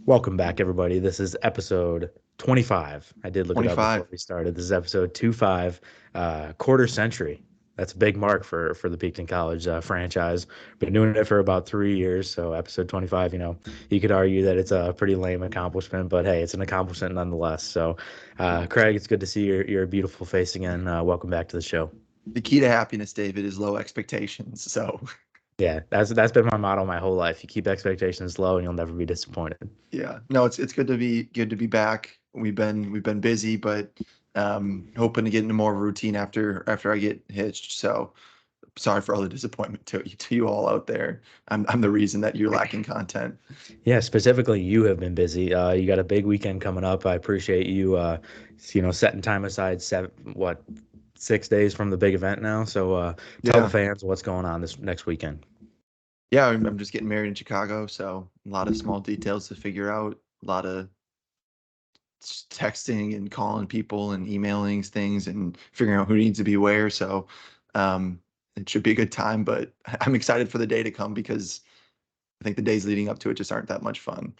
Welcome back, everybody. This is episode 25. I did look it up before 25. we started. This is episode 25, quarter century. That's a big mark for the Peakton College franchise. Been doing it for about 3 years, so episode 25. You could argue that it's a pretty lame accomplishment, but hey, it's an accomplishment nonetheless. So, Craig, it's good to see your beautiful face again. Welcome back to the show. The key to happiness, David, is low expectations. So, Yeah, that's been my motto my whole life. You keep expectations low, and you'll never be disappointed. yeah, no, it's good to be back. We've been busy, but hoping to get into more routine after I get hitched. So, sorry for all the disappointment to you all out there. I'm the reason that you're lacking content. Yeah, specifically, you have been busy. You got a big weekend coming up. I appreciate you, setting time aside 6 days from the big event now. So, tell the Yeah. fans what's going on this next weekend. Yeah, I'm just getting married in Chicago, so a lot of small details to figure out, a lot of texting and calling people and emailing things and figuring out who needs to be where. So um, it should be a good time, but I'm excited for the day to come because I think the days leading up to it just aren't that much fun.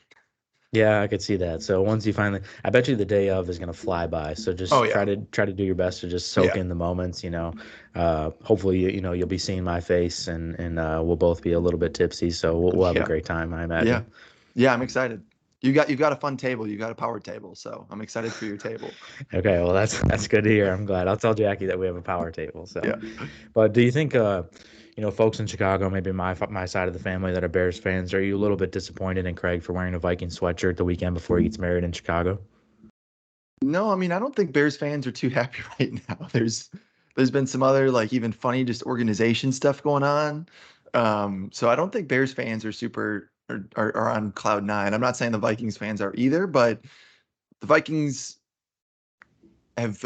Yeah, I could see that. So once you finally, I bet you the day of is gonna fly by. So Oh just try yeah, to try to do your best to just soak yeah, in the moments. Hopefully you'll be seeing my face and we'll both be a little bit tipsy. So we'll have a yeah, great time, I yeah, imagine. yeah. I'm excited. You've got a fun table. You've got a power table, so I'm excited for your table. Okay, well that's good to hear. I'm glad. I'll tell Jackie that we have a power table. So. Yeah. But do you think, folks in Chicago, maybe my side of the family that are Bears fans, are you a little bit disappointed in Craig for wearing a Viking sweatshirt the weekend before he gets married in Chicago? No, I mean I don't think Bears fans are too happy right now. There's been some other like even funny just organization stuff going on. So I don't think Bears fans are super are on cloud nine. I'm not saying the Vikings fans are either, but the Vikings have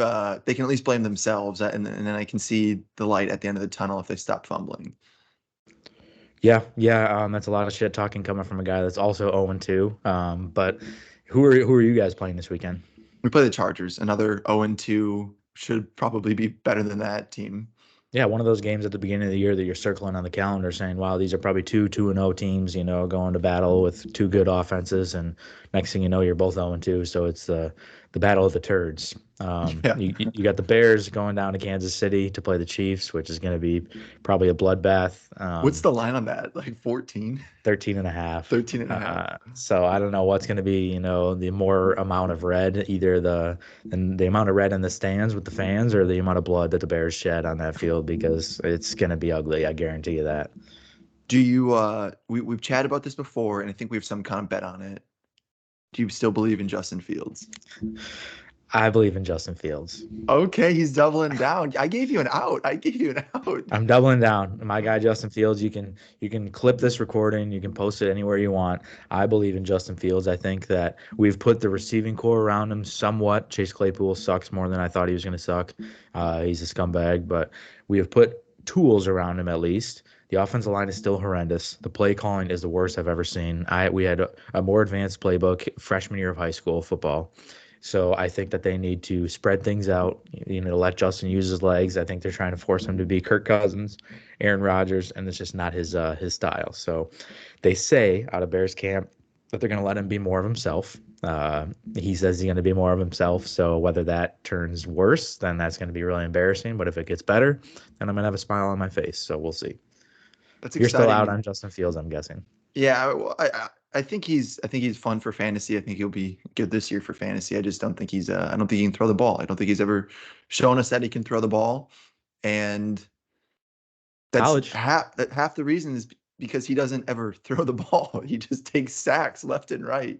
they can at least blame themselves, and then I can see the light at the end of the tunnel if they stop fumbling. Yeah, yeah, that's a lot of shit talking coming from a guy that's also 0-2. But who are you guys playing this weekend? We play the Chargers, another 0-2 should probably be better than that team. Yeah, one of those games at the beginning of the year that you're circling on the calendar saying, wow, these are probably two and 0 teams, going to battle with two good offenses. And next thing you know, you're both 0-2. So it's the battle of the turds. Yeah. You got the Bears going down to Kansas City to play the Chiefs, which is going to be probably a bloodbath. What's the line on that? Like 14, 13 and a half. 13 and a half. So I don't know what's going to be, the more amount of red, either the amount of red in the stands with the fans or the amount of blood that the Bears shed on that field because it's going to be ugly. I guarantee you that. Do you we've chatted about this before and I think we have some kind of bet on it. Do you still believe in Justin Fields? I believe in Justin Fields. Okay, he's doubling down. I gave you an out. I gave you an out. I'm doubling down. My guy Justin Fields, you can clip this recording, you can post it anywhere you want. I believe in Justin Fields. I think that we've put the receiving core around him somewhat. Chase Claypool sucks more than I thought he was going to suck. He's a scumbag, but we have put tools around him at least. The offensive line is still horrendous. The play calling is the worst I've ever seen. We had a more advanced playbook freshman year of high school football. So I think that they need to spread things out, let Justin use his legs. I think they're trying to force him to be Kirk Cousins, Aaron Rodgers, and it's just not his style. So they say out of Bears camp that they're going to let him be more of himself. He says he's going to be more of himself. So whether that turns worse, then that's going to be really embarrassing. But if it gets better, then I'm going to have a smile on my face. So we'll see. That's You're still out exciting. on Justin Fields, I'm guessing. Yeah, I think he's fun for fantasy. I think he'll be good this year for fantasy. I just don't think I don't think he can throw the ball. I don't think he's ever shown us that he can throw the ball. And that's College. half the reason is because he doesn't ever throw the ball. He just takes sacks left and right.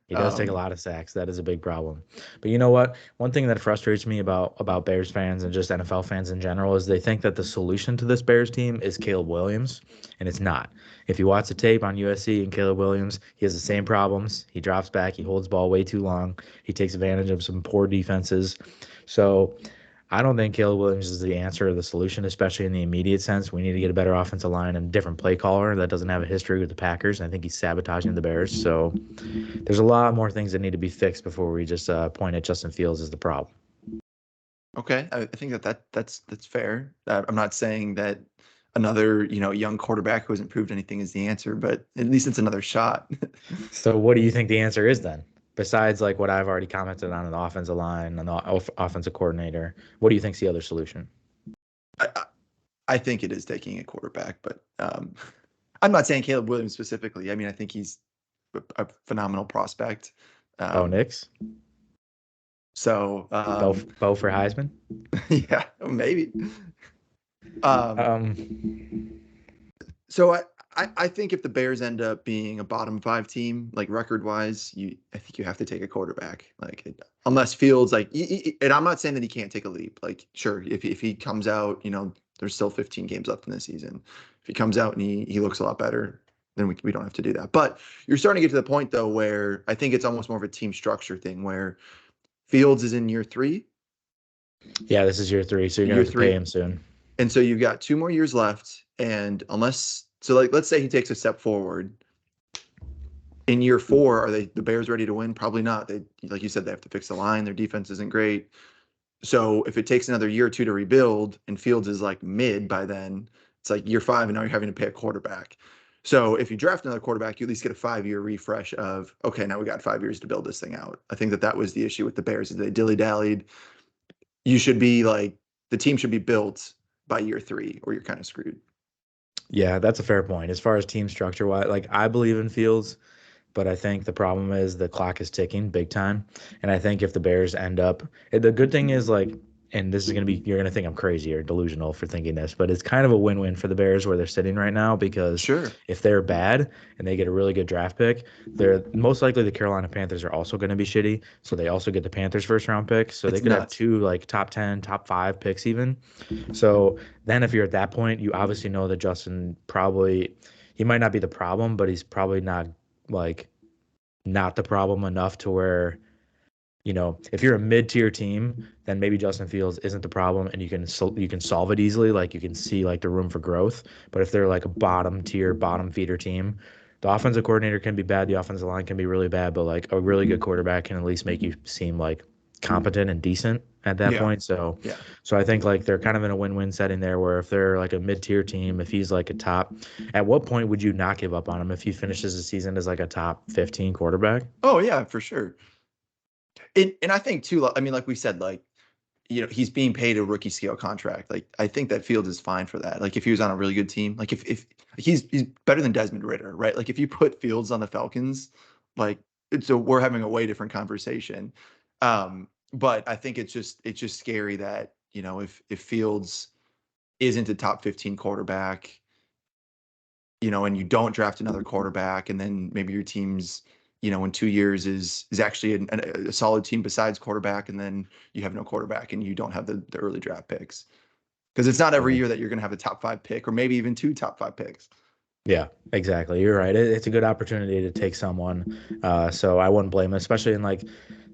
He does take a Um, lot of sacks. That is a big problem. But you know what? One thing that frustrates me about Bears fans and just NFL fans in general is they think that the solution to this Bears team is Caleb Williams, and it's not. If you watch the tape on USC and Caleb Williams, he has the same problems. He drops back, he holds ball way too long, he takes advantage of some poor defenses. So I don't think Caleb Williams is the answer or the solution, especially in the immediate sense. We need to get a better offensive line and a different play caller that doesn't have a history with the Packers. I think he's sabotaging the Bears. So there's a lot more things that need to be fixed before we just point at Justin Fields as the problem. okay, I think that's fair. I'm not saying that another, young quarterback who hasn't proved anything is the answer, but at least it's another shot. So what do you think the answer is then? Besides like what I've already commented on the offensive line and the offensive coordinator, what do you think's the other solution? I, I I think it is taking a quarterback, but I'm not saying Caleb Williams specifically. I mean, I think he's a phenomenal prospect. Bo Um, Nix? so Bo for Heisman? yeah, maybe. Um, Um, so I think if the Bears end up being a bottom five team, like record wise, I think you have to take a quarterback. Unless Fields and I'm not saying that he can't take a leap. Like sure, if he comes out, there's still 15 games left in the season. If he comes out and he looks a lot better, then we don't have to do that. But you're starting to get to the point though where I think it's almost more of a team structure thing where Fields is in year three, yeah, this is year three, so you're gonna year have to pay three, him soon. and so you've got 2 more years left. And let's say he takes a step forward in year four, are the Bears ready to win? Probably not. They, like you said, they have to fix the line. Their defense isn't great. So if it takes another year or two to rebuild and Fields is like mid by then, it's like year five, and now you're having to pay a quarterback. So if you draft another quarterback, you at least get a 5-year refresh of, okay, now we got 5 years to build this thing out. I think that was the issue with the Bears is they dilly-dallied. You should be like, the team should be built by year three or you're kind of screwed. Yeah, that's a fair point. As far as team structure, why like I believe in Fields. But I think the problem is the clock is ticking big time. And I think if the Bears end up, the good thing is like, and this is going to be, you're going to think I'm crazy or delusional for thinking this, but it's kind of a win win for the Bears where they're sitting right now because Sure. if they're bad and they get a really good draft pick, they're most likely the Carolina Panthers are also going to be shitty. So they also get the Panthers first round pick. So they It's could have nuts. two like top 10, top five picks even. So then if you're at that point, you obviously know that Justin probably, he might not be the problem, but he's probably not like, not the problem enough to where, if you're a mid-tier team, then maybe Justin Fields isn't the problem and you can solve it easily, like you can see like the room for growth. But if they're like a bottom tier, bottom feeder team, the offensive coordinator can be bad, the offensive line can be really bad, but like a really good quarterback can at least make you seem like competent and decent at that Yeah. point. So Yeah. so I think like they're kind of in a win-win setting there where if they're like a mid-tier team, if he's like a top, at what point would you not give up on him if he finishes the season as like a top 15 quarterback? Oh yeah, for sure. And I think too, I mean, like we said, like, he's being paid a rookie scale contract. Like, I think that Fields is fine for that. Like, if he was on a really good team, like if he's better than Desmond Ritter, right? Like, if you put Fields on the Falcons, like, so we're having a way different conversation. But I think it's just scary that if Fields isn't a top 15 quarterback, and you don't draft another quarterback, and then maybe your team's, in 2 years is actually a solid team besides quarterback, and then you have no quarterback and you don't have the early draft picks. Because it's not every Yeah. year that you're going to have a top five pick or maybe even two top five picks. Yeah, exactly. You're right. It's a good opportunity to take someone. So I wouldn't blame him, especially in like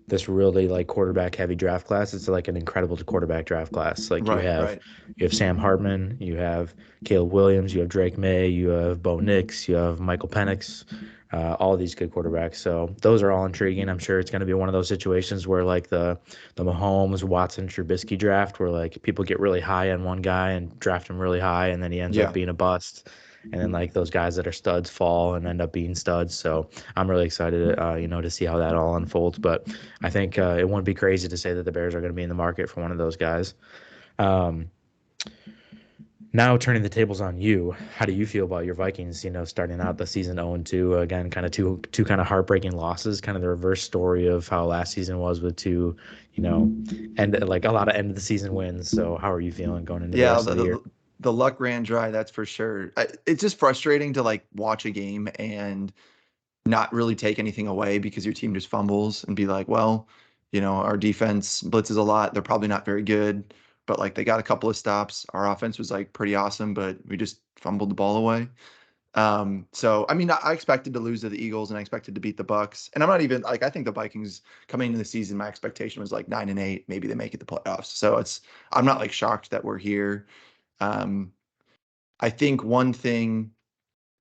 this really like quarterback heavy draft class. It's like an incredible quarterback draft class. Like Right, right. you have Sam Hartman, you have Caleb Williams, you have Drake May, you have Bo Nix, you have Michael Penix, all of these good quarterbacks. So those are all intriguing. I'm sure it's going to be one of those situations where like the Mahomes, Watson, Trubisky draft, where like people get really high on one guy and draft him really high, and then he ends up Yeah. being a bust. And then like those guys that are studs fall and end up being studs. So I'm really excited, to see how that all unfolds. But I think it wouldn't be crazy to say that the Bears are going to be in the market for one of those guys. Um, Now turning the tables on you, how do you feel about your Vikings? Starting out the season 0-2 again, kind of two kind of heartbreaking losses, kind of the reverse story of how last season was with two, and like a lot of end of the season wins. So how are you feeling going into the Yeah. rest of The, the year? the, the luck ran dry, that's for sure. It's just frustrating to like watch a game and not really take anything away because your team just fumbles and be like, well, our defense blitzes a lot. They're probably not very good, but like they got a couple of stops. Our offense was like pretty awesome, but we just fumbled the ball away. So I mean, I expected to lose to the Eagles and I expected to beat the Bucks. And I'm not even like I think the Vikings coming into the season, my expectation was like 9-8, maybe they make it the playoffs. So I'm not like shocked that we're here. Um, I think one thing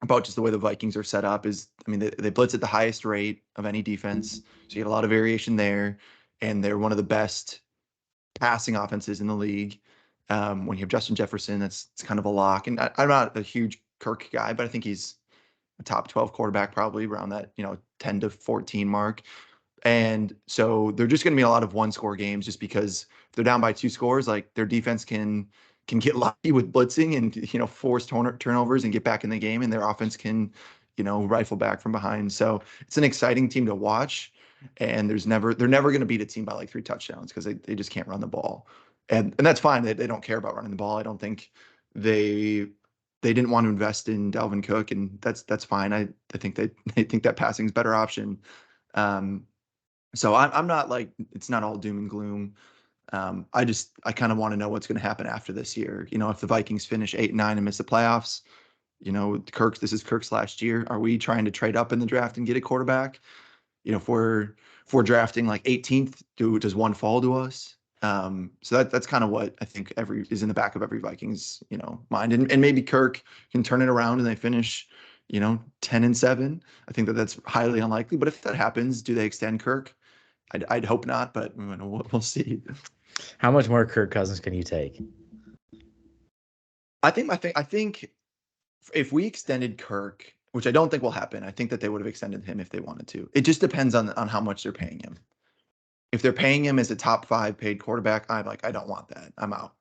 about just the way the Vikings are set up is, I mean, they blitz at the highest rate of any defense. So you get a lot of variation there. And they're one of the best passing offenses in the league. When you have Justin Jefferson, that's it's kind of a lock. And I'm not a huge Kirk guy, but I think he's a top 12 quarterback, probably around that, 10 to 14 mark. And so they're just going to be a lot of one score games just because if they're down by 2 scores, like their defense can get lucky with blitzing and force turnovers and get back in the game, and their offense can rifle back from behind. So it's an exciting team to watch, and they're never going to beat a team by like 3 touchdowns because they just can't run the ball, and that's fine. They don't care about running the ball. I don't think they they didn't want to invest in Dalvin Cook, and that's fine. I think they think that passing is a better option. Um, so I'm not like it's not all doom and gloom. I kind of want to know what's going to happen after this year. If the Vikings finish 8-9 and miss the playoffs, this is Kirk's last year. Are we trying to trade up in the draft and get a quarterback? If we're drafting like 18th, does one fall to us? So that's kind of what I think every is in the back of every Vikings, mind. And maybe Kirk can turn it around and they finish, 10-7. I think that's highly unlikely. But if that happens, do they extend Kirk? I'd hope not, but we'll see. How much more Kirk Cousins can you take? I think if we extended Kirk, which I don't think will happen, I think that they would have extended him if they wanted to. It just depends on how much they're paying him. If they're paying him as a top 5 paid quarterback, I'm like, I don't want that. I'm out.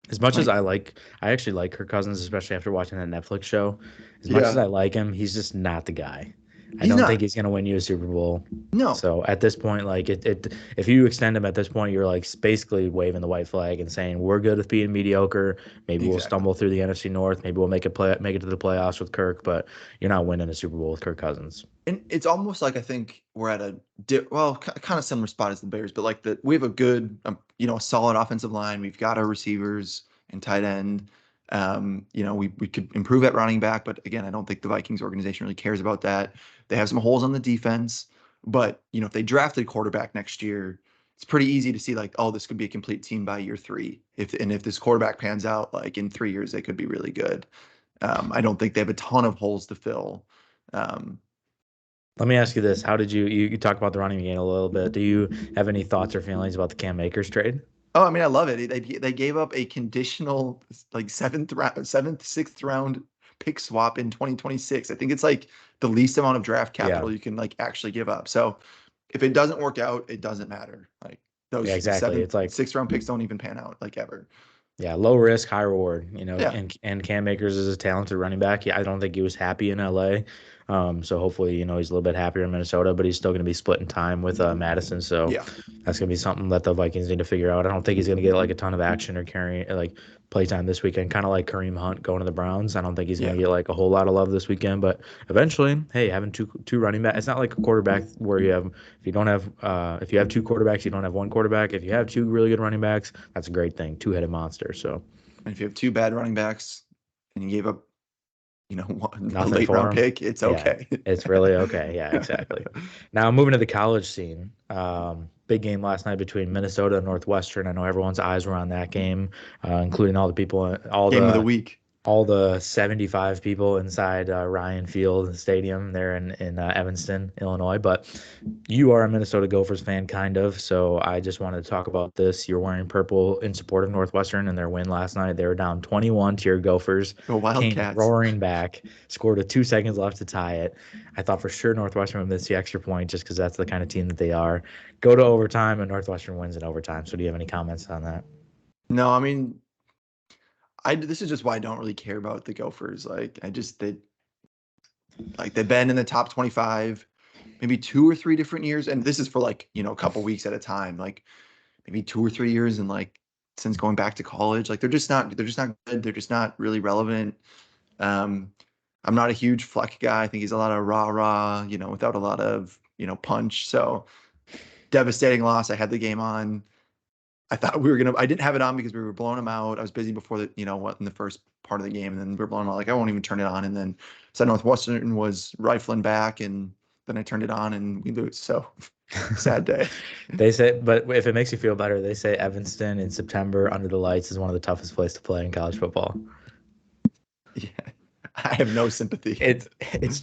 As much as Like, I actually like Kirk Cousins, especially after watching that Netflix show. As much as yeah, I like him, he's just not the guy. I he's don't think not. he's gonna win you a Super Bowl. No, So at this point, like if you extend him at this point, you're like basically waving the white flag and saying we're good with being mediocre. Maybe we'll exactly. stumble through the NFC North. Maybe we'll make it to the playoffs with Kirk, but you're not winning a Super Bowl with Kirk Cousins. And it's almost like I think we're at kind of similar spot as the Bears, but like we have a good, a solid offensive line. We've got our receivers and tight end. We could improve at running back, but again, I don't think the Vikings organization really cares about that. They have some holes on the defense, but if they drafted quarterback next year, it's pretty easy to see like, oh, this could be a complete team by year 3. If this quarterback pans out, like in 3 years, they could be really good. I don't think they have a ton of holes to fill. Um, Let me ask you this: How did you talked about the running game a little bit? Do you have any thoughts or feelings about the Cam Akers trade? Oh, I mean, I love it. They gave up a conditional like sixth round pick swap in 2026. I think it's like the least amount of draft Yeah, capital you can like actually give up. So if it doesn't work out, it doesn't matter. Like yeah, those exactly. seventh, It's like sixth round picks don't even pan out like ever. yeah, low risk, high reward. Yeah, And Cam Akers is a talented running back. Yeah, I don't think he was happy in LA. So hopefully, he's a little bit happier in Minnesota, but he's still going to be splitting time with Madison. So yeah, that's going to be something that the Vikings need to figure out. I don't think he's going to get like a ton of action or carry like play time this weekend. Kind of like Kareem Hunt going to the Browns. I don't think he's going yeah. to get like a whole lot of love this weekend, but eventually, hey, having two running back, it's not like a quarterback where if you have two quarterbacks, you don't have one quarterback. If you have two really good running backs, that's a great thing. Two-headed monster. So. And if you have two bad running backs and you gave up, a Nothing late for round him. pick, it's Yeah, okay. it's really okay. Yeah, exactly. Now moving to the college scene. Big game last night between Minnesota and Northwestern. I know everyone's eyes were on that game, including all the people, Game of the week. all the 75 people inside Ryan Field Stadium there in Evanston, Illinois. But you are a Minnesota Gophers fan, kind of. So I just wanted to talk about this. You're wearing purple in support of Northwestern and their win last night. They were down 21 to your Gophers, Go came Wildcats. roaring back, scored with 2 seconds left to tie it. I thought for sure Northwestern would miss the extra point just because that's the kind of team that they are. Go to overtime and Northwestern wins in overtime. So do you have any comments on that? No, I mean, this is just why I don't really care about the Gophers. Like they've been in the top 25 maybe 2 or 3 different years, and this is for like, a couple weeks at a time, like maybe 2 or 3 years, and like since going back to college, like they're just not good. They're just not really relevant. Um, I'm not a huge Fleck guy. I think he's a lot of rah-rah, without a lot of, punch. So devastating loss. I had the game on. I didn't have it on because we were blowing them out. I was busy before in the first part of the game, and then we are blowing them out. Like, I won't even turn it on. And then said Northwestern was rifling back, and then I turned it on and we lose. So sad day. They say, but if it makes you feel better, they say Evanston in September under the lights is one of the toughest places to play in college football. Yeah. I have no sympathy. It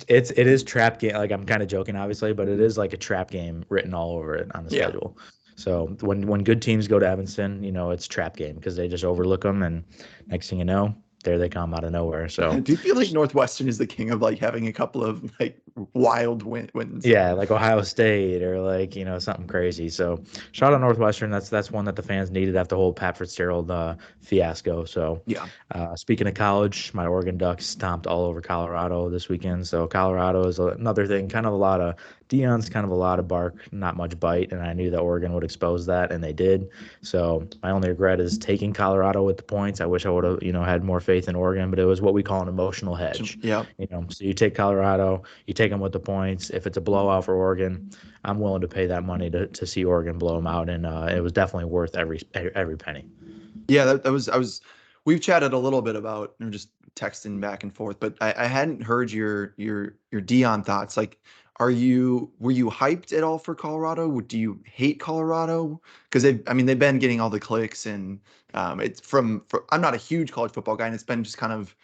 is trap game. Like I'm kind of joking, obviously, but it is like a trap game written all over it on the Yeah. schedule. So when good teams go to Evanston, it's trap game because they just overlook them, and next thing you know, there they come out of nowhere. So Do you feel like Northwestern is the king of like having a couple of like wild wins? yeah, like Ohio State or like, something crazy. So shout out Northwestern. That's one that the fans needed after the whole Pat Fitzgerald fiasco. So Yeah. speaking of college, my Oregon Ducks stomped all over Colorado this weekend. So Colorado is another thing, kind of a lot of Dion's kind of a lot of bark, not much bite, and I knew that Oregon would expose that, and they did. So my only regret is taking Colorado with the points. I wish I would have, had more faith in Oregon, but it was what we call an emotional hedge. Yeah. So you take Colorado, you take them with the points. If it's a blowout for Oregon, I'm willing to pay that money to see Oregon blow them out, and it was definitely worth every penny. Yeah, that was we've chatted a little bit about just texting back and forth, but I hadn't heard your Dion thoughts. Like, were you hyped at all for Colorado? Do you hate Colorado? Because they've been getting all the clicks and it's I'm not a huge college football guy, and it's been just kind of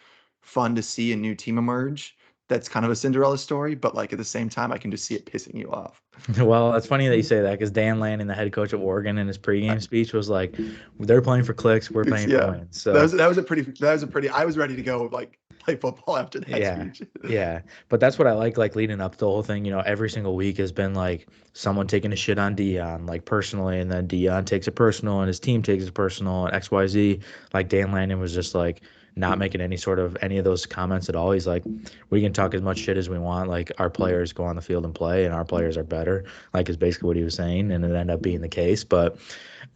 fun to see a new team emerge. That's kind of a Cinderella story, but like at the same time, I can just see it pissing you off. Well, it's funny that you say that because Dan Lanning, the head coach of Oregon, in his pregame speech was like, "They're playing for clicks, we're playing for Yeah, wins." So that was a pretty. I was ready to go like play football after that yeah, speech. yeah. But that's what I like leading up to the whole thing. Every single week has been like someone taking a shit on Dion, like personally, and then Dion takes it personal, and his team takes it personal, and XYZ. Like Dan Lanning was just like not making any of those comments at all. He's like, we can talk as much shit as we want. Like our players go on the field and play, and our players are better. Like is basically what he was saying, and it ended up being the case. But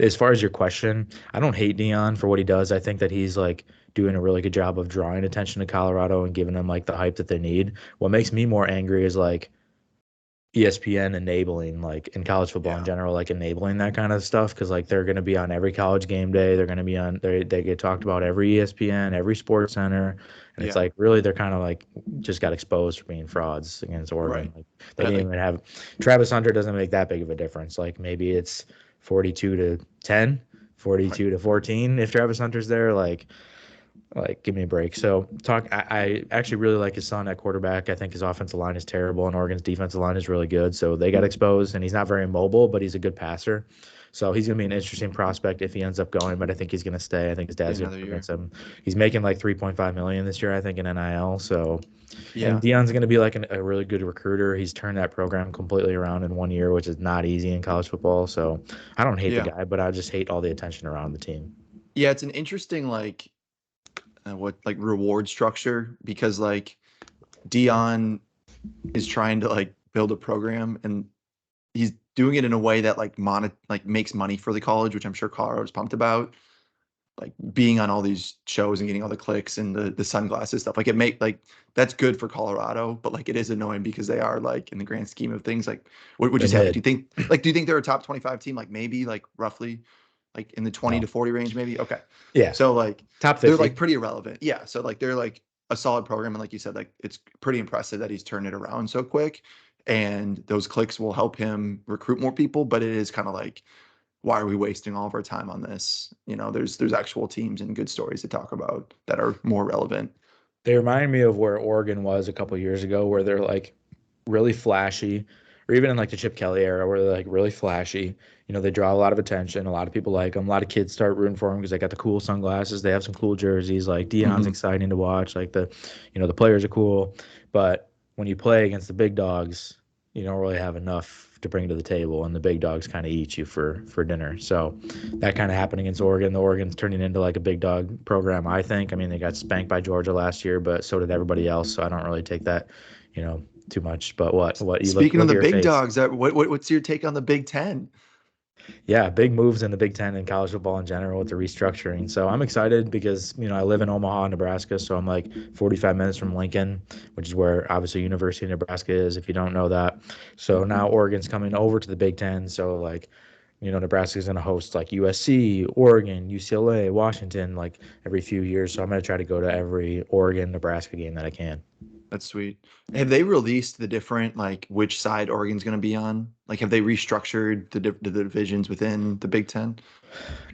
as far as your question, I don't hate Dion for what he does. I think that he's like doing a really good job of drawing attention to Colorado and giving them like the hype that they need. What makes me more angry is like ESPN enabling like in college football in Yeah, general, like enabling that kind of stuff because like they're going to be on every college game day. They're going to be on they get talked about every ESPN, every Sports Center, and it's yeah, like really they're kind of like just got exposed for being frauds against right. Oregon. Like they I didn't like even have Travis Hunter doesn't make that big of a difference. Like maybe it's 42 to 10, right. 42 to 14 if Travis Hunter's there. Like, give me a break. So, I actually really like his son at quarterback. I think his offensive line is terrible, and Oregon's defensive line is really good. So they got exposed, and he's not very mobile, but he's a good passer. So he's gonna be an interesting prospect if he ends up going. But I think he's gonna stay. I think his Stay dad's gonna another convince year. him. He's making like 3.5 million this year, I think, in NIL. So, and Yeah, Dion's gonna be like a really good recruiter. He's turned that program completely around in 1 year, which is not easy in college football. So I don't hate the yeah, guy, but I just hate all the attention around the team. yeah. It's an interesting like what like reward structure because like Dion is trying to like build a program and he's doing it in a way that like makes money for the college, which I'm sure Colorado's pumped about. Like being on all these shows and getting all the clicks and the sunglasses stuff. Like that's good for Colorado, but like it is annoying because they are like in the grand scheme of things, like what would you They're say? Like mid. do you think they're a top 25 team? Like maybe like roughly like in the 20 to No. 40 range, maybe? Okay. Yeah. So like Top they're like 50. pretty irrelevant. Yeah. So like they're like a solid program. And like you said, like it's pretty impressive that he's turned it around so quick. And those clicks will help him recruit more people, but it is kind of like why are we wasting all of our time on this? There's actual teams and good stories to talk about that are more relevant. They remind me of where Oregon was a couple years ago, where they're like really flashy, or even in like the Chip Kelly era, where they're like really flashy. They draw a lot of attention. A lot of people like them. A lot of kids start rooting for them because they got the cool sunglasses. They have some cool jerseys. Like Dion's Hmm. exciting to watch. Like the players are cool. But when you play against the big dogs, you don't really have enough to bring to the table, and the big dogs kind of eat you for dinner. So that kind of happened against Oregon. The Oregon's turning into like a big dog program, I think. I mean, they got spanked by Georgia last year, but so did everybody else. So I don't really take that, too much. But what you look Speaking of look at the your big face. dogs, what's your take on the Big Ten? Yeah, big moves in the Big Ten and college football in general with the restructuring. So I'm excited because, I live in Omaha, Nebraska. So I'm like 45 minutes from Lincoln, which is where obviously University of Nebraska is, if you don't know that. So now Oregon's coming over to the Big Ten. So like, Nebraska's going to host like USC, Oregon, UCLA, Washington, like every few years. So I'm going to try to go to every Oregon, Nebraska game that I can. That's sweet. Have they released the different like which side Oregon's going to be on? Like, have they restructured the divisions within the Big Ten?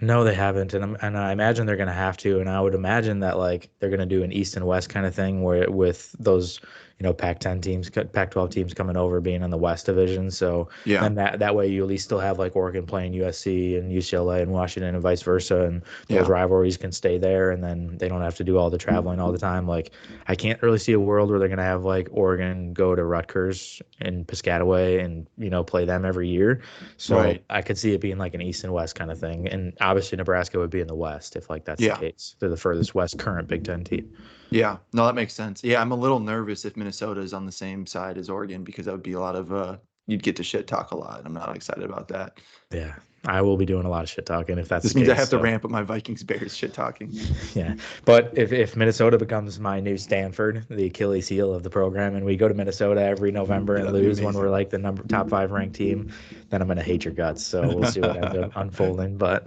No, they haven't, and I imagine they're gonna have to, and I would imagine that like they're gonna do an East and West kind of thing where with those, Pac-10 teams, Pac-12 teams coming over, being in the West Division. So Yeah. then that way you at least still have like Oregon playing USC and UCLA and Washington and vice versa, and those Yeah. rivalries can stay there, and then they don't have to do all the traveling all the time. Like I can't really see a world where they're gonna have like Oregon go to Rutgers and Piscataway and play them every year. So Right. I could see it being like an East and West kind of thing, and obviously Nebraska would be in the West if like that's the Yeah. case. They're the furthest West current Big Ten team. Yeah. No, that makes sense. Yeah, I'm a little nervous if Minnesota is on the same side as Oregon because that would be a lot of you'd get to shit talk a lot. I'm not excited about that. Yeah, I will be doing a lot of shit talking if that's This the means I case. have to So ramp up my Vikings Bears shit talking. yeah, but if Minnesota becomes my new Stanford, the Achilles heel of the program, and we go to Minnesota every November Yeah, and that'd be lose when we're amazing. like the top five ranked team, then I'm gonna hate your guts. So we'll see what ends up unfolding. But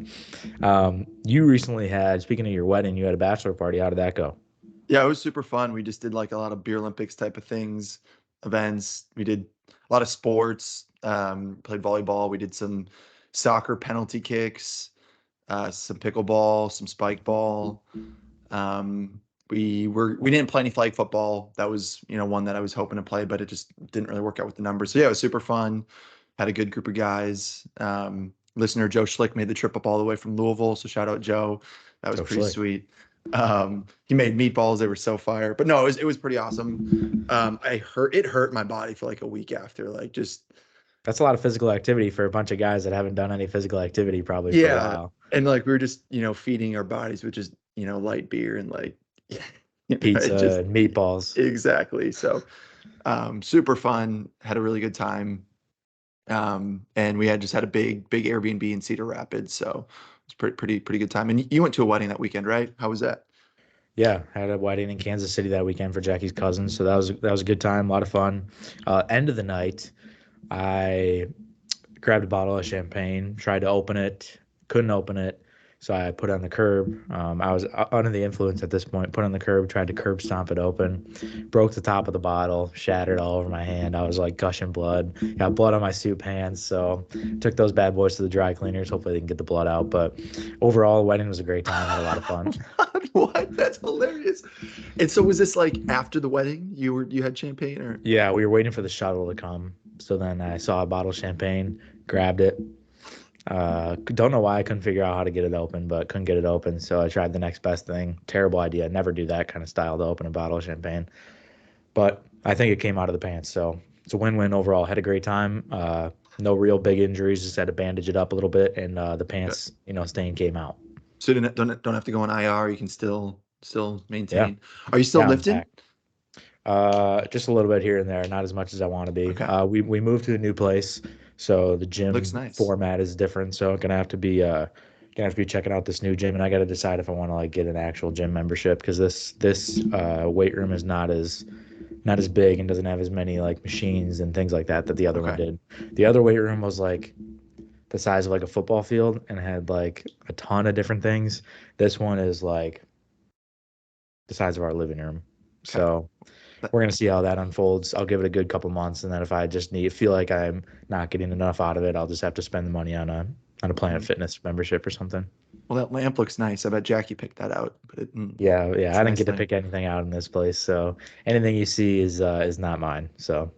you recently had, speaking of your wedding, you had a bachelor party. How did that go? Yeah, it was super fun. We just did like a lot of beer Olympics type of things, events. We did a lot of sports, played volleyball. We did some soccer penalty kicks, some pickleball, some spike ball. Um, we didn't play any flag football. That was, one that I was hoping to play, but it just didn't really work out with the numbers. So yeah, it was super fun. Had a good group of guys. Listener Joe Schlick made the trip up all the way from Louisville. So shout out Joe. That was Joe pretty Schlick. sweet. He made meatballs. They were so fire. But no, it was pretty awesome. It hurt my body for like a week after. Like just That's a lot of physical activity for a bunch of guys that haven't done any physical activity probably for a yeah. while. And like we were just, feeding our bodies with just, light beer and like it Pizza just and meatballs. exactly. So super fun, had a really good time. And we had just had a big Airbnb in Cedar Rapids. So it's pretty good time. And you went to a wedding that weekend, right? How was that? Yeah, had a wedding in Kansas City that weekend for Jackie's cousin, so that was a good time, a lot of fun. End of the night, I grabbed a bottle of champagne, tried to open it, couldn't open it, so I put it on the curb. I was under the influence at this point, put it on the curb, tried to curb stomp it open, broke the top of the bottle, shattered all over my hand. I was like gushing blood, got blood on my suit pants, so took those bad boys to the dry cleaners. Hopefully they can get the blood out, but overall, the wedding was a great time, had a lot of fun. What? That's hilarious. And so was this like after the wedding? You had champagne or Yeah, we were waiting for the shuttle to come. So then I saw a bottle of champagne, grabbed it. Don't know why I couldn't figure out how to get it open, but couldn't get it open. So I tried the next best thing. Terrible idea. Never do that kind of style to open a bottle of champagne. But I think it came out of the pants. So it's a win-win overall. Had a great time. No real big injuries. Just had to bandage it up a little bit, and the pants, stain came out. so you don't have to go on IR. You can still Yeah, maintain. Are you still yeah, I'm lifting? back. Just a little bit here and there, not as much as I want to be. Okay. We moved to a new place, so the Looks gym nice. format is different. So I'm gonna have to be checking out this new gym, and I got to decide if I want to like get an actual gym membership because this weight room is not as big and doesn't have as many like machines and things like that the other one Okay. did. The other weight room was like the size of like a football field and had like a ton of different things. This one is like the size of our living room. Okay. So That- we're gonna see how that unfolds. I'll give it a good couple months, and then if I just feel like I'm not getting enough out of it, I'll just have to spend the money on a Planet mhm. Fitness membership or something. Well, that lamp looks nice. I bet Jackie picked that out, but Yeah, yeah. it's I a didn't nice get to thing. pick anything out in this place, so anything you see is not mine. So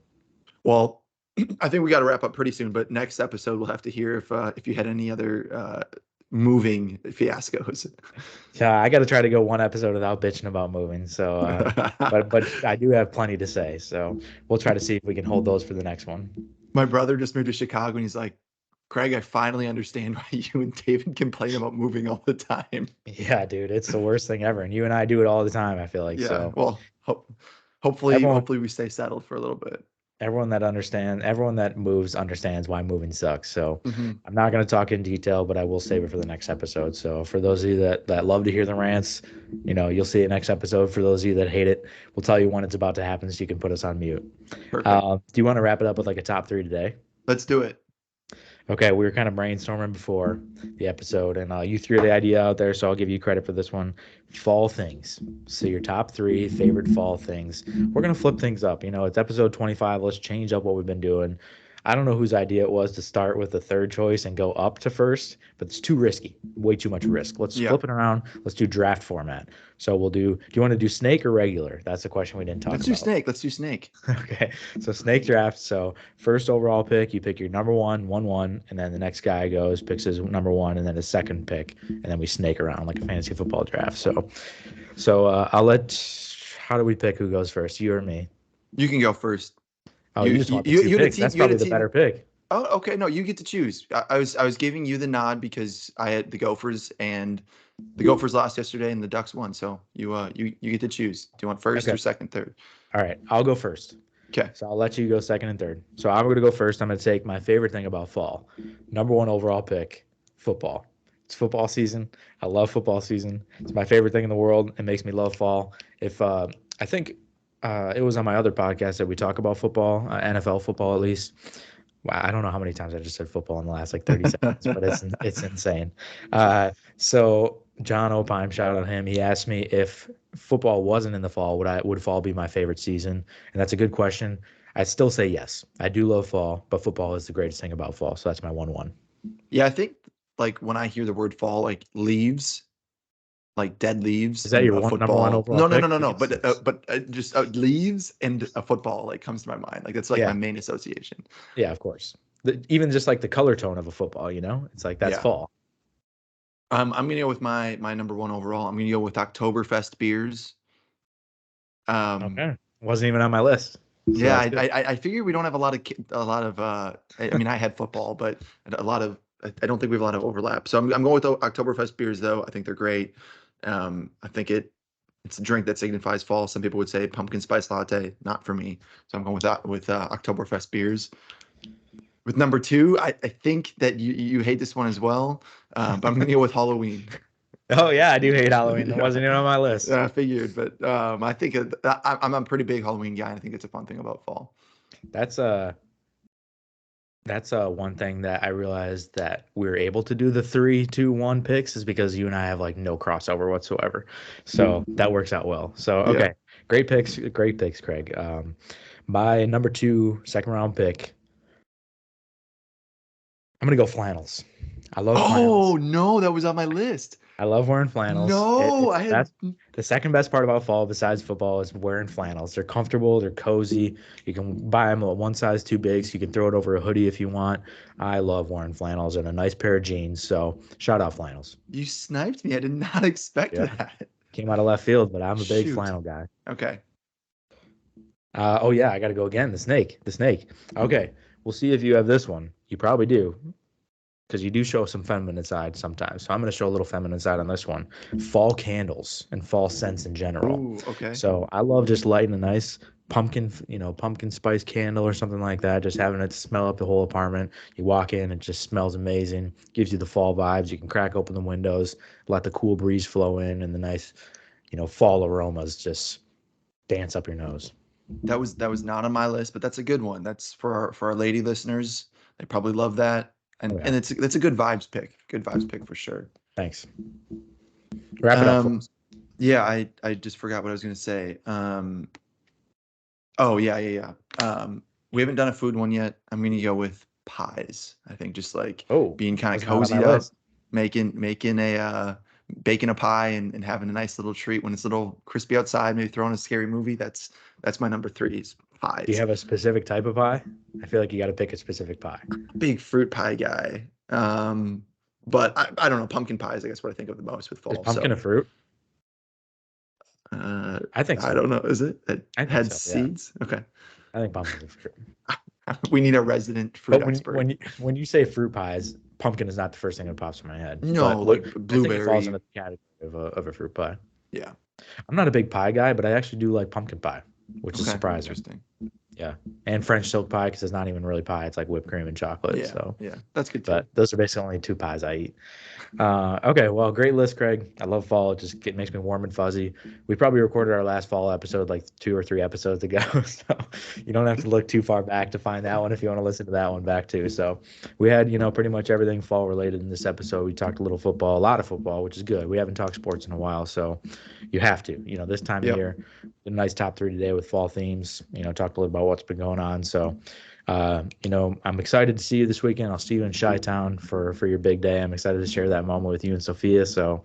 Well, I think we got to wrap up pretty soon, but next episode we'll have to hear if you had any other moving fiascos. yeah, I got to try to go one episode without bitching about moving. So, but I do have plenty to say. So we'll try to see if we can hold those for the next one. My brother just moved to Chicago and he's like, Craig, I finally understand why you and David complain about moving all the time. Yeah, dude, it's the worst thing ever, and you and I do it all the time. I feel like Yeah. so. Well, hopefully, Everyone, hopefully we stay settled for a little bit. everyone that moves understands why moving sucks. So Hmm. I'm not going to talk in detail, but I will save it for the next episode. So for those of you that love to hear the rants, you'll see it next episode. For those of you that hate it, we'll tell you when it's about to happen so you can put us on mute. Perfect. Do you want to wrap it up with like a top three today? Let's do it. Okay, we were kind of brainstorming before the episode, and you threw the idea out there, so I'll give you credit for this one. Fall things. So your top three favorite fall things. We're gonna flip things up. It's episode 25. Let's change up what we've been doing. I don't know whose idea it was to start with the third choice and go up to first, but it's too risky, way too much risk. Let's Yeah. flip it around. Let's do draft format. So we'll do you want to do snake or regular? That's the question we didn't talk Let's do about. snake. Let's do snake. Okay. So snake draft. So first overall pick, you pick your number one, and then the next guy goes, picks his number one, and then his second pick, and then we snake around like a fantasy football draft. So I'll let. How do we pick who goes first? You or me? You can go first. Oh, you just want the two You had a picks. team. That's You had a probably the team. better pick. Oh, okay. No, you get to choose. I was giving you the nod because I had the Gophers and the Gophers lost yesterday and the Ducks won. So you get to choose. Do you want first Okay. or second, third? All right. I'll go first. Okay. So I'll let you go second and third. So I'm going to go first. I'm going to take my favorite thing about fall. Number one overall pick, football. It's football season. I love football season. It's my favorite thing in the world. It makes me love fall. If I think it was on my other podcast that we talk about football, NFL football at least. Wow, I don't know how many times I just said football in the last like 30 seconds, but it's insane. So John Opine, shout out to him. He asked me if football wasn't in the fall, would fall be my favorite season? And that's a good question. I'd still say yes. I do love fall, but football is the greatest thing about fall. So that's my 1-1. Yeah, I think like when I hear the word fall, like leaves, like dead leaves Is that and your a number one football. overall No, no, pick? no, no, We no. get six. But just leaves and a football like comes to my mind. Like that's like my Yeah, main association. yeah, of course. Even just like the color tone of a football, it's like that's Yeah. fall. I'm gonna go with my number one overall. I'm gonna go with Oktoberfest beers. Um, Okay, wasn't even on my list, so yeah, that's good. I figure we don't have a lot of. I mean, I had football, but a lot of. I don't think we have a lot of overlap. So I'm going with the Oktoberfest beers, though. I think they're great. I think it's a drink that signifies fall. Some people would say pumpkin spice latte, not for me. So I'm going with that with Oktoberfest beers. With number two, I think that you hate this one as well, but I'm gonna go with Halloween. Oh yeah, I do hate Halloween. That Yeah. wasn't even on my list. Yeah, I figured, but I think I'm a pretty big Halloween guy, and I think it's a fun thing about fall. That's one thing that I realized that we are able to do the 3, 2, 1 picks is because you and I have like no crossover whatsoever. So that works out well. So Yeah. okay, great picks, Craig. My number two second round pick, I'm gonna go flannels. I love Oh flannels. no, that was on my list. I love wearing flannels. No, It's I had. the second best part about fall besides football is wearing flannels. They're comfortable, they're cozy. You can buy them one size too big, so you can throw it over a hoodie if you want. I love wearing flannels and a nice pair of jeans. So shout out flannels. You sniped me. I did not expect Yeah, that. came out of left field, but I'm a big Shoot. flannel guy. Okay. Oh yeah, I got to go again. The snake. Okay, we'll see if you have this one. You probably do, because you do show some feminine side sometimes. So I'm going to show a little feminine side on this one. Fall candles and fall scents in general. Ooh, okay. So I love just lighting a nice pumpkin spice candle or something like that. Just having it smell up the whole apartment. You walk in, it just smells amazing. Gives you the fall vibes. You can crack open the windows, let the cool breeze flow in, and the nice, fall aromas just dance up your nose. That was not on my list, but that's a good one. That's for our lady listeners. They probably love that, Oh, and yeah. and it's a good vibes pick. Good vibes pick for sure. Thanks. Wrap it up for Um, us. yeah, I just forgot what I was gonna say. Oh yeah. We haven't done a food one yet. I'm gonna go with pies. I think just like Oh, being kind of was not on my cozied up, list. making a baking a pie and having a nice little treat when it's a little crispy outside. Maybe throwing a scary movie. That's my number three is Do you pies. have a specific type of pie? I feel like you got to pick a specific pie. Big fruit pie guy. But I don't know. Pumpkin pie is I guess what I think of the most with Is fall. pumpkin So a fruit? uh, I think I so. don't know. Is it? It I think had so. Yeah, seeds. Okay. I think pumpkin's a fruit. We need a resident fruit But when expert. when you when you say fruit pies, pumpkin is not the first thing that pops in my head. No, But what like I think it falls blueberry. into the category of a fruit pie. Yeah. I'm not a big pie guy, but I actually do like pumpkin pie, which is Okay. surprising. Interesting. Yeah, and French silk pie because it's not even really pie; it's like whipped cream and chocolate. Yeah. So, Yeah. That's good too. but those are basically only two pies I eat. Okay, well, great list, Craig. I love fall. It makes me warm and fuzzy. We probably recorded our last fall episode like 2 or 3 episodes ago, so you don't have to look too far back to find that one if you want to listen to that one back too. So we had, pretty much everything fall related in this episode. We talked a little football, a lot of football, which is good. We haven't talked sports in a while, so you have to. This time of Yep. year, a nice top three today with fall themes. Talked a little about what's been going on. So I'm excited to see you this weekend. I'll see you in Chi-Town for your big day. I'm excited to share that moment with you and Sophia. So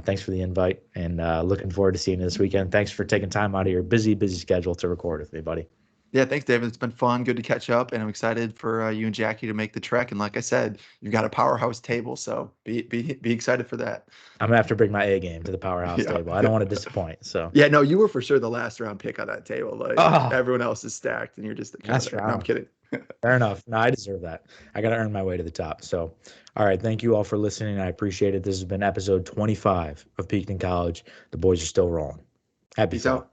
thanks for the invite, and looking forward to seeing you this weekend. Thanks for taking time out of your busy schedule to record with me, buddy. Yeah, thanks, David. It's been fun. Good to catch up, and I'm excited for you and Jackie to make the trek. And like I said, you've got a powerhouse table, so be excited for that. I'm gonna have to bring my A game to the powerhouse Yeah. table. I don't want to disappoint. So, Yeah, no, you were for sure the last round pick on that table. Like oh, everyone else is stacked, and you're just kind of last there. No, I'm round. kidding. Fair enough. No, I deserve that. I got to earn my way to the top. So, all right. Thank you all for listening. I appreciate it. This has been episode 25 of Peaked in College. The boys are still rolling. Happy Peace fall. out.